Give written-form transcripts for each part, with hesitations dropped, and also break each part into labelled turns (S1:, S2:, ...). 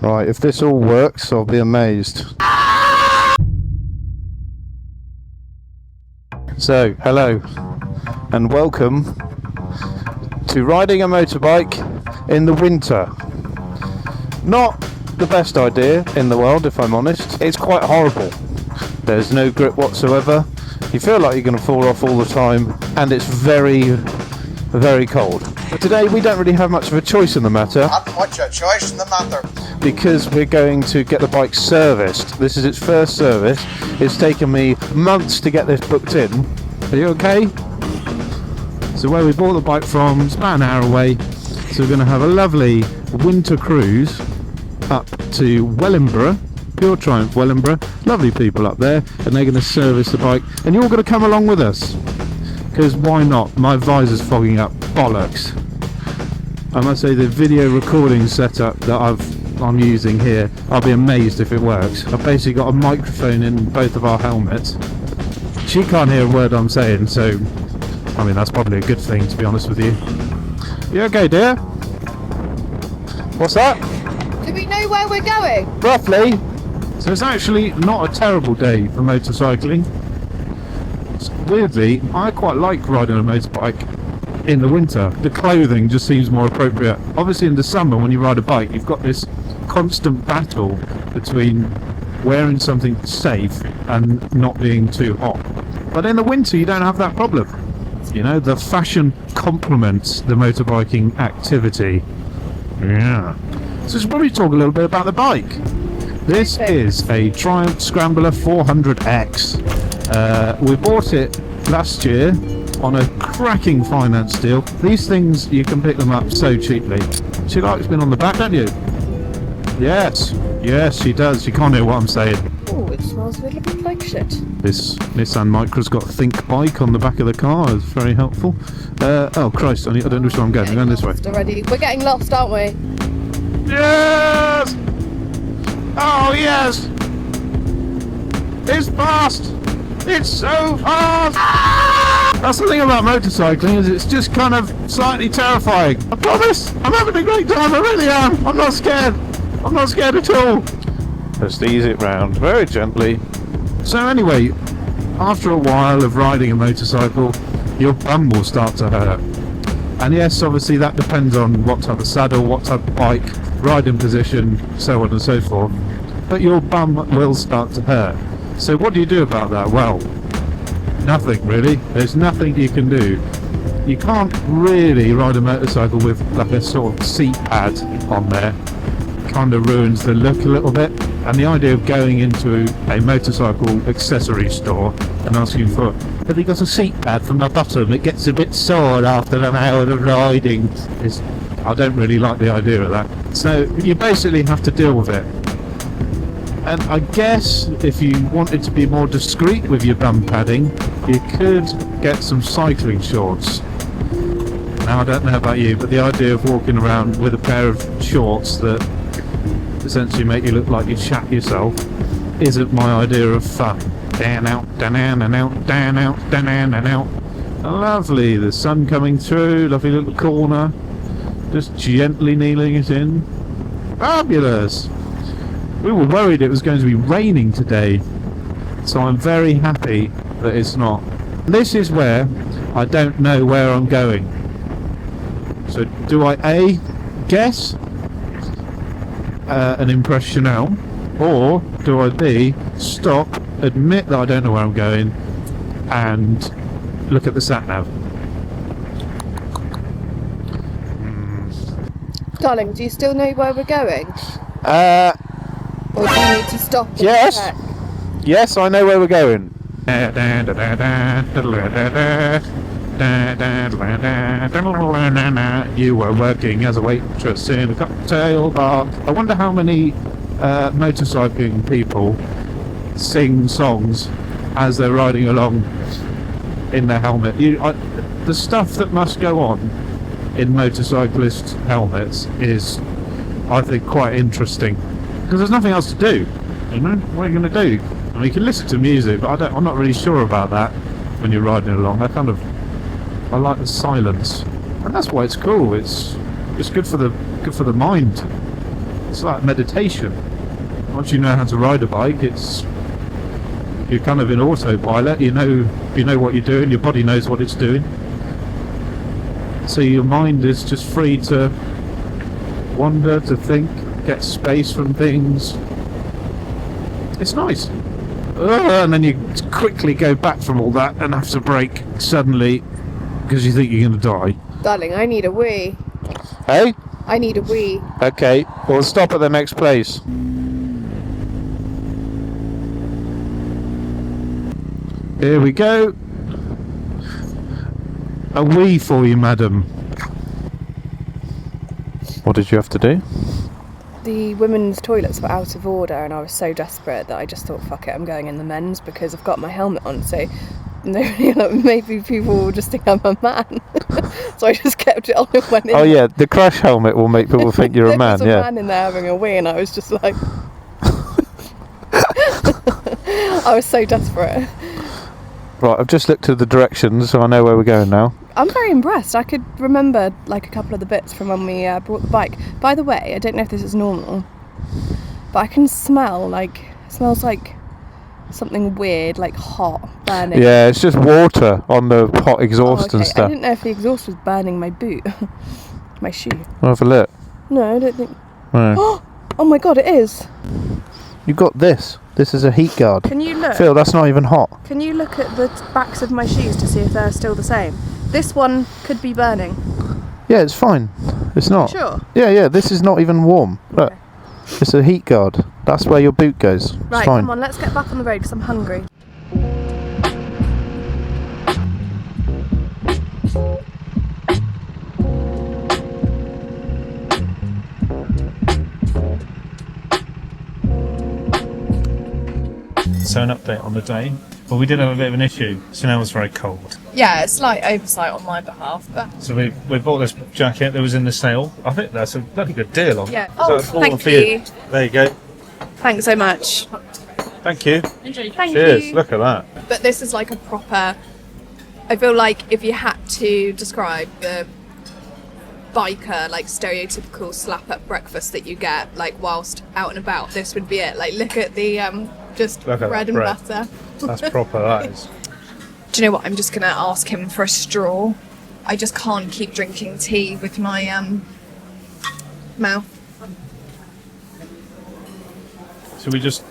S1: Right, if this all works, I'll be amazed. So, hello, and welcome to riding a motorbike in the winter. Not the best idea in the world, if I'm honest. It's quite horrible. There's no grip whatsoever. You feel like you're going to fall off all the time, and it's very, very cold. But today we don't really have much of a choice in the matter.
S2: Not much a choice in the matter.
S1: Because we're going to get the bike serviced. This is its first service. It's taken me months to get this booked in. Are you okay? So where we bought the bike from, it's about an hour away. So we're going to have a lovely winter cruise up to Wellingborough, pure Triumph Wellingborough. Lovely people up there, and they're going to service the bike. And you're all going to come along with us. Because why not? My visor's fogging up. Bollocks. I must say the video recording setup that I'm using here, I'll be amazed if it works. I've basically got a microphone in both of our helmets. She can't hear a word I'm saying, so I mean that's probably a good thing, to be honest with you. You okay, dear? What's that?
S3: Do we know where we're going?
S1: Roughly. So it's actually not a terrible day for motorcycling. Weirdly, I quite like riding a motorbike in the winter. The clothing just seems more appropriate. Obviously in the summer when you ride a bike you've got this constant battle between wearing something safe and not being too hot. But in the winter you don't have that problem. You know, the fashion complements the motorbiking activity. Yeah. So let's probably talk a little bit about the bike. This is a Triumph Scrambler 400x. We bought it last year on a cracking finance deal. These things, you can pick them up so cheaply. She likes being on the back, don't you? Yes, yes she does. She can't hear what I'm saying.
S3: Oh, it smells a little bit like shit.
S1: This Nissan Micra's got Think Bike on the back of the car. It's very helpful. Oh Christ, I don't know where I'm going. I'm going this way.
S3: Already. We're getting lost, aren't we?
S1: Yes! Oh yes! It's fast! It's so fast! That's the thing about motorcycling, is it's just kind of slightly terrifying. I promise! I'm having a great time, I really am! I'm not scared! I'm not scared at all! Just ease it round, very gently. So anyway, after a while of riding a motorcycle, your bum will start to hurt. And yes, obviously that depends on what type of saddle, what type of bike, riding position, so on and so forth. But your bum will start to hurt. So what do you do about that? Well, nothing really. There's nothing you can do. You can't really ride a motorcycle with like a sort of seat pad on there. Kind of ruins the look a little bit. And the idea of going into a motorcycle accessory store and asking for, have you got a seat pad for my bottom? It gets a bit sore after an hour of riding. I don't really like the idea of that. So you basically have to deal with it. And I guess if you wanted to be more discreet with your bum padding, you could get some cycling shorts. Now I don't know about you, but the idea of walking around with a pair of shorts that essentially make you look like you shat yourself isn't my idea of fun. Dan out, dan out, dan out, dan out. Lovely, the sun coming through, lovely little corner. Just gently kneeling it in. Fabulous! We were worried it was going to be raining today, so I'm very happy that it's not. This is where I don't know where I'm going. So do I A, guess an impress Chanel, or do I B, stop, admit that I don't know where I'm going, and look at the sat-nav?
S3: Darling, do you still know where we're going? Or do you need to stop and
S1: Yes.
S3: check?
S1: Yes, I know where we're going. You were working as a waitress in a cocktail bar. I wonder how many motorcycling people sing songs as they're riding along in their helmet. The stuff that must go on in motorcyclist helmets is, I think, quite interesting. Because there's nothing else to do, you know. What are you going to do? I mean, you can listen to music, but I'm not really sure about that when you're riding along. I like the silence, and that's why it's cool. It's good for the mind. It's like meditation. Once you know how to ride a bike, you're kind of in autopilot. You know what you're doing. Your body knows what it's doing. So your mind is just free to wander, to think, get space from things. It's nice. And then you quickly go back from all that and have to brake suddenly because you think you're going to die.
S3: Darling, I need a wee.
S1: Hey?
S3: I need a wee.
S1: Okay, we'll stop at the next place. Here we go. A wee for you, madam. What did you have to do?
S3: The women's toilets were out of order and I was so desperate that I just thought, fuck it, I'm going in the men's because I've got my helmet on, so maybe people will just think I'm a man. So I just kept it on and went in.
S1: Oh yeah, the crash helmet will make people think you're a man.
S3: There was a man in there having a wee and I was just like... I was so desperate.
S1: Right, I've just looked at the directions so I know where we're going now.
S3: I'm very impressed. I could remember like a couple of the bits from when we brought the bike. By the way, I don't know if this is normal, but I can smell like, it smells like something weird, like hot, burning.
S1: Yeah, it's just water on the hot exhaust and stuff.
S3: I didn't know if the exhaust was burning my boot, my shoe.
S1: I'll have a look.
S3: No, I don't think.
S1: No.
S3: Oh my god, it is.
S1: You got this. This is a heat guard.
S3: Can you look?
S1: Phil, that's not even hot.
S3: Can you look at the backs of my shoes to see if they're still the same? This one could be burning.
S1: Yeah, it's fine. It's not.
S3: Sure.
S1: Yeah, this is not even warm. Look,
S3: Okay.
S1: It's a heat guard. That's where your boot goes.
S3: Right,
S1: it's fine.
S3: come on, let's get back on the road because I'm hungry.
S1: So an update on the day. Well, we did have a bit of an issue. Chanel was very cold.
S4: Yeah, it's slight oversight on my behalf, but
S1: So we bought this jacket that was in the sale. I think that's a bloody good deal on.
S4: yeah.
S1: So
S4: Oh,
S1: it's all
S4: thank
S1: for
S4: you.
S1: There you go.
S4: Thanks so much.
S1: Thank you.
S4: Thank
S1: Cheers.
S4: you.
S1: Look at that.
S4: But this is like a proper. I feel like if you had to describe the biker, like stereotypical slap up breakfast that you get, like whilst out and about, this would be it. Like, look at the just
S1: Look at
S4: bread
S1: that
S4: and
S1: bread.
S4: butter.
S1: That's proper. That is.
S4: Do you know what? I'm just gonna ask him for a straw. I just can't keep drinking tea with my mouth.
S1: So we just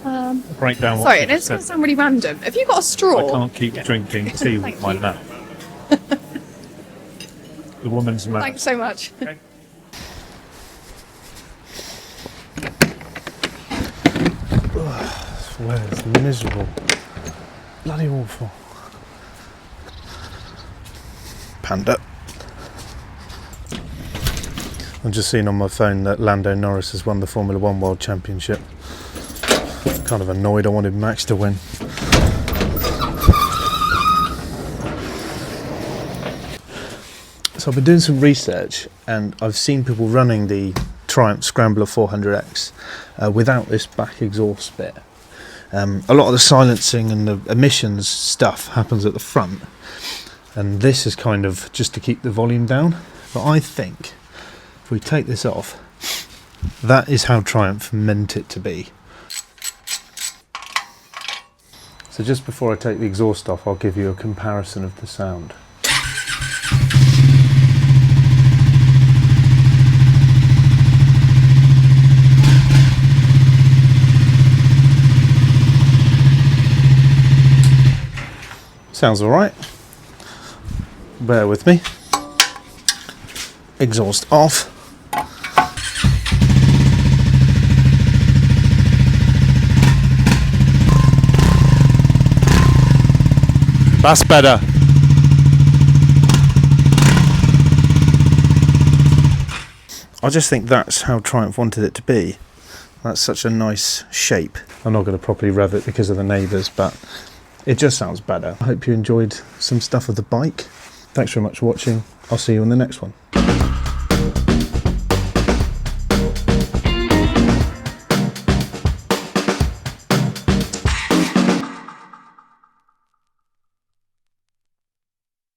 S1: break down what
S4: Sorry,
S1: you
S4: and it's
S1: just
S4: gonna
S1: said.
S4: sound really random. Have you got a straw?
S1: I can't keep drinking tea with
S4: Thank
S1: my
S4: you.
S1: mouth. The woman's mouth.
S4: Thanks so much.
S1: Okay. Swear, it's miserable. Bloody awful. Panda. I've just seen on my phone that Lando Norris has won the Formula 1 World Championship. Kind of annoyed, I wanted Max to win. So I've been doing some research and I've seen people running the Triumph Scrambler 400x without this back exhaust bit. A lot of the silencing and the emissions stuff happens at the front, and this is kind of just to keep the volume down. But I think if we take this off, that is how Triumph meant it to be. So just before I take the exhaust off, I'll give you a comparison of the sound. Sounds alright. Bear with me. Exhaust off. That's better. I just think that's how Triumph wanted it to be. That's such a nice shape. I'm not going to properly rev it because of the neighbours, but it just sounds better. I hope you enjoyed some stuff of the bike. Thanks very much for watching. I'll see you on the next one.